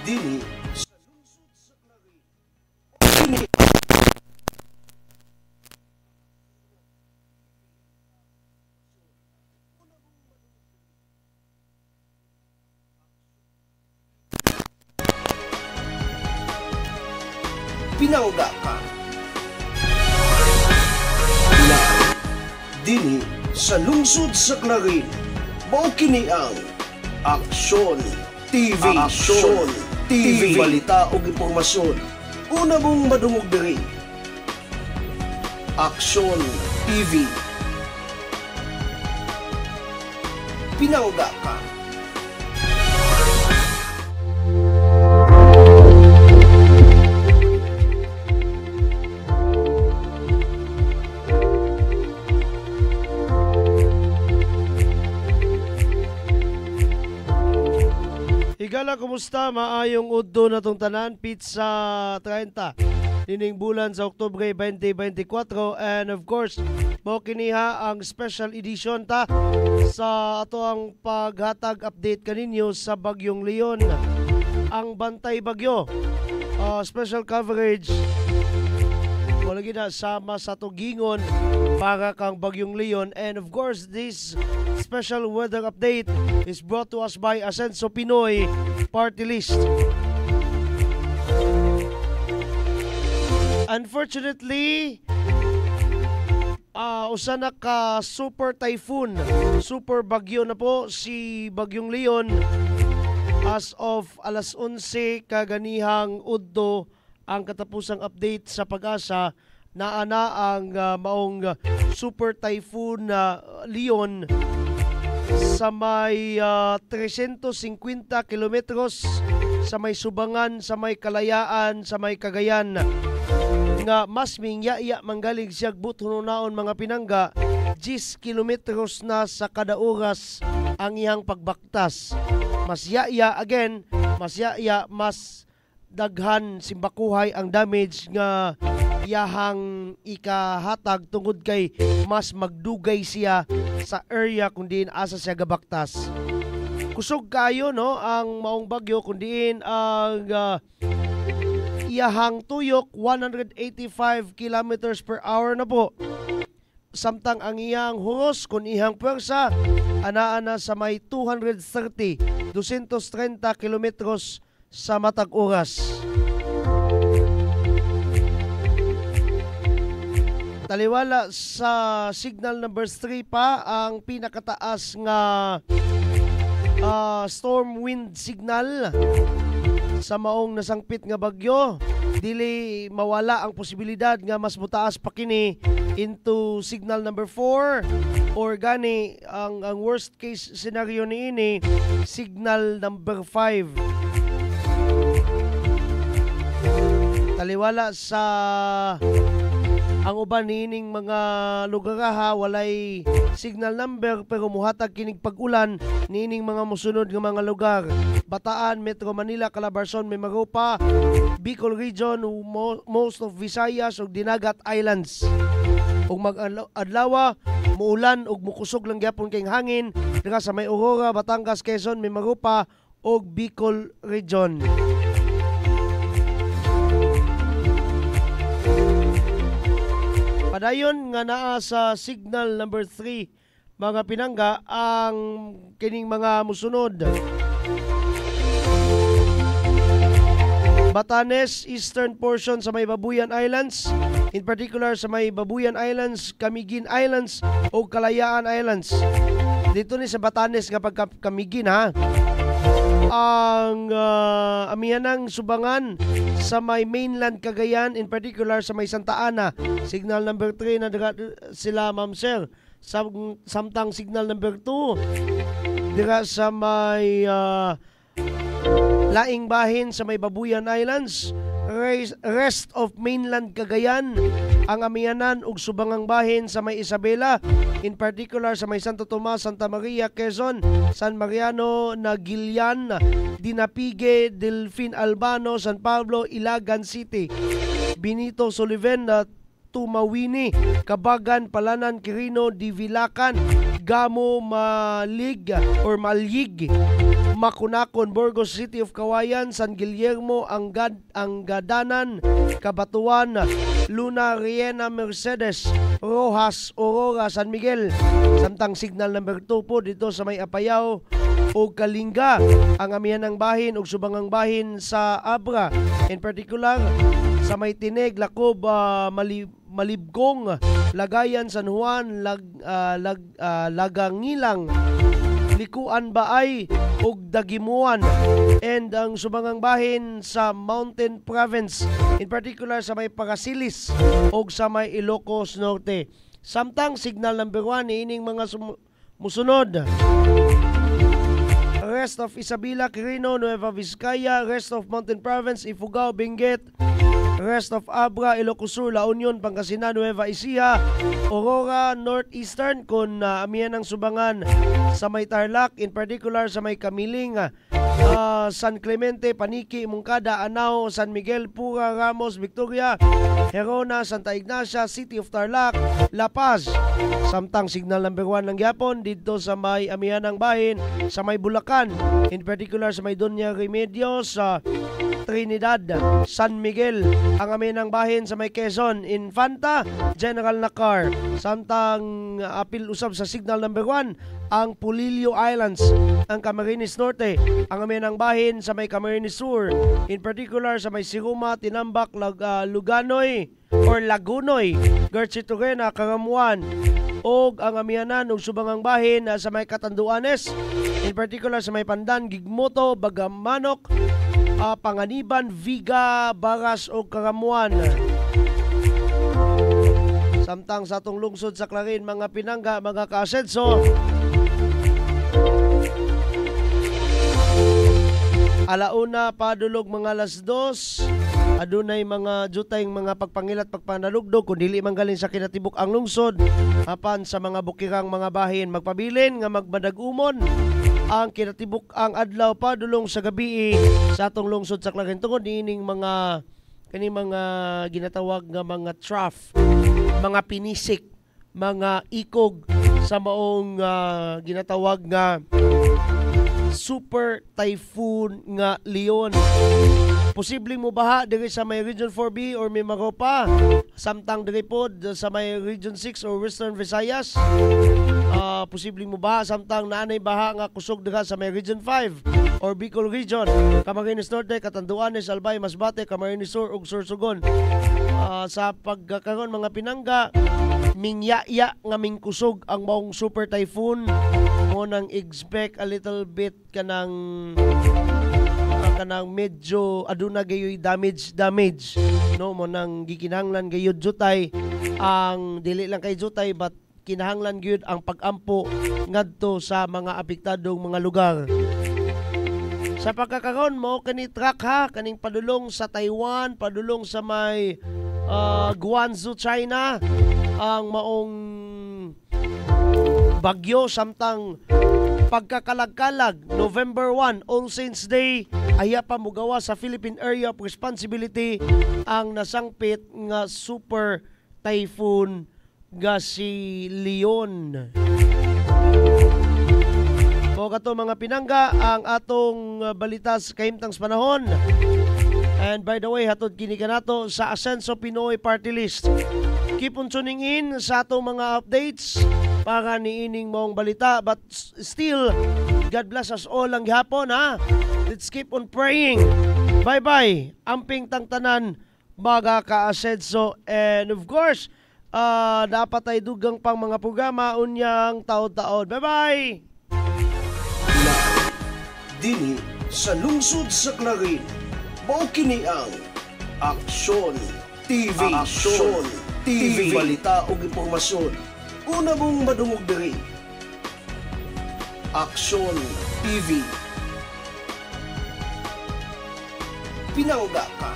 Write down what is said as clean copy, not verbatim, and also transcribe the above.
Dili pinangga ka na dili sa lungsod sa Clarin. Mao kini ang Aksyon TV. Aksyon TV, balita ug impormasyon. Una mong madungog diri. Aksyon TV. Pinangga ka. Higala, kumusta? Maayong udto na tong tanan, pizza 30. Dining bulan sa Oktubre 2024. And of course, mo kiniha ang special edition ta sa ato ang paghatag update kaninyo sa Bagyong Leon. Ang Bantay Bagyo. Special coverage. Wala gina sama sa tugingon para kang Bagyong Leon. And of course, this special weather update is brought to us by Asenso Pinoy Party List. Unfortunately, usa na ka super typhoon, super bagyo na po si Bagyong Leon as of alas 11 kaganihang udto ang katapusang update sa Pag-asa. Naana ang maong super typhoon Leon sa may 350 kilometros sa may Subangan, sa may Kalayaan, sa may Cagayan, nga mas mingyaya manggaling siya buthunaon mga pinangga 10 kilometros na sa kada oras ang iyang pagbaktas. Mas yaya again, mas yaya, mas daghan simbakuhay ang damage nga iyahang ikahatag tungod kay mas magdugay siya sa area kung diin asa siya gabaktas. Kusog kayo no ang maong bagyo kung diin ang iyahang tuyok 185 kilometers per hour na po. Samtang ang iyang hungos kung iyang pwersa ana sa may 230 kilometros sa matag oras. Taliwala sa signal number 3 pa ang pinakataas nga storm wind signal sa maong nasangpit nga bagyo. Dili mawala ang posibilidad nga mas mutaas pa kini into signal number 4 or gani ang worst case scenario niini signal number 5. Taliwala sa ang uban nining mga lugar walay signal number pero muhatag kining pag-ulan nining mga musunod nga mga lugar: Bataan, Metro Manila, Calabarzon, Mimaropa, Bicol Region, most of Visayas ug Dinagat Islands. Ug mag-adlaw muulan ug mukusog lang gyapon kay hangin diha sa may Aurora, Batangas, Quezon, Mimaropa ug Bicol Region. Padayon nga naa sa signal number 3 mga pinangga ang kining mga musunod: Batanes, eastern portion sa may Babuyan Islands, in particular sa may Babuyan Islands, Camiguin Islands o Kalayaan Islands. Dito ni sa Batanes nga pagka Camiguin ha. Ang amihanang Subangan sa may mainland Cagayan, in particular sa may Santa Ana, signal number 3 na sila ma'am sir. Samtang signal number 2 dira sa may Laing Bahin sa may Babuyan Islands, rest of mainland Cagayan, ang amihanan ug Subangang Bahin sa may Isabela, in particular sa may Santo Tomas, Santa Maria, Quezon, San Mariano, Nagilian, Dinapigue, Delfin Albano, San Pablo, Ilagan City, Benito Sullivan, Tumawini, Kabagan, Palanan, Quirino, Divilacan, Gamo, Malig, Makunakon, Burgos City of Kawayan, San Guillermo, Angadanan, Cabatuan, Luna, Riena, Mercedes, Rojas, Aurora, San Miguel. Samtang signal number 2 po dito sa may Apayao o Kalinga, ang amihan ng bahin o subangang bahin sa Abra. In particular, sa may Tineg, Lacob, Malibgong, Lagayan, San Juan, Lagangilang, Likuan Baay ug Dagimuan, and ang subangang bahin sa Mountain Province, in particular sa may Parasilis ug sa may Ilocos Norte. Samtang signal number 1 ining mga musunod: rest of Isabela, Quirino, Nueva Vizcaya, rest of Mountain Province, Ifugao, Benguet, rest of Abra, Ilocos Sur, La Union, Pangasinan, Nueva Ecija, Aurora, Northeastern, kun amihan ng subangan sa may Tarlac, in particular sa may Kamiling, San Clemente, Paniki, Mungkada, Anao, San Miguel, Pura, Ramos, Victoria, Herona, Santa Ignacia, City of Tarlac, La Paz. Samtang signal number 1 ng Yapon dito sa may amihan ng bahin sa may Bulacan, in particular sa may Doña Remedios, Trinidad, San Miguel, ang amin ng bahin sa may Quezon, Infanta, General Nakar. Samtang apil usab sa signal number 1 ang Pulilio Islands, ang Camarines Norte, ang amin ng bahin sa may Camarines Sur, in particular sa may Siruma, Tinambak, Luganoy or Lagunoy, Garchituguena, Karamuan, og ang amihanan ug subangang bahin sa may Catanduanes, in particular sa may Pandan, Gigmoto, Bagamanok, Panganiban, Viga, Baras o Karamuan. Samtang sa atong lungsod sa Clarin, mga pinangga, mga kaasenso, alauna padulog mga alas 2, adunay mga jutay mga pagpangilat pagpanalugdog kun dili man galing sa kinatibuk ang lungsod apan sa mga bukirang mga bahin magpabilin nga magbadag-umon ang kinatibuk ang adlaw padulong sa gabi sa atong lungsod sa Clarin tungod niining mga ginatawag nga mga trough, mga pinisik, mga ikog sa maong ginatawag nga Super Typhoon nga Leon. Posibleng mo baha diri sa may Region 4B or may Maropa, samtang diri pod sa may Region 6 or Western Visayas. Posibleng mo baha samtang naanay baha nga kusog dira sa may Region 5 or Bicol Region, Camarines Norte, Catanduanes, Albay, Masbate, Camarines Sur ug Sorsogon. Sa pagkakaroon mga pinangga, mingyaya nga mingkusog ang maong Super Typhoon, mo nang expect a little bit kanang medyo aduna gayoy damage no, mo nang gikinahanglan gayud jutay, ang dili lang kay jutay but kinahanglan gyud ang pag-ampo ngadto sa mga apektadong mga lugar. Sa pagkakaroon mo kani track ha kaning padulong sa Taiwan, padulong sa may Guangzhou, China, ang maong bagyo samtang pagkakalag-kalag November 1, All Saints Day, aya pa mugawa sa Philippine Area of Responsibility ang nasangpit nga Super Typhoon nga si Leon. O kato mga pinangga ang atong balita sa kahimtang panahon. And by the way, hatod kini kanato sa Asenso Pinoy Party List. Keep on tuning in sa atong mga updates para niining mong balita, but still, God bless us all ang gihapon ha. Let's keep on praying. Bye-bye. Amping tangtanan mga ka-Asenso. And of course, dapat ay dugang pang mga programa unyang taon-taon. Bye-bye! Dini sa lungsod sa Clarin, mao kini ang Aksyon TV. Aksyon TV, balita ug impormasyon. Una mong madungog diri. Aksyon TV. Pinangga ka.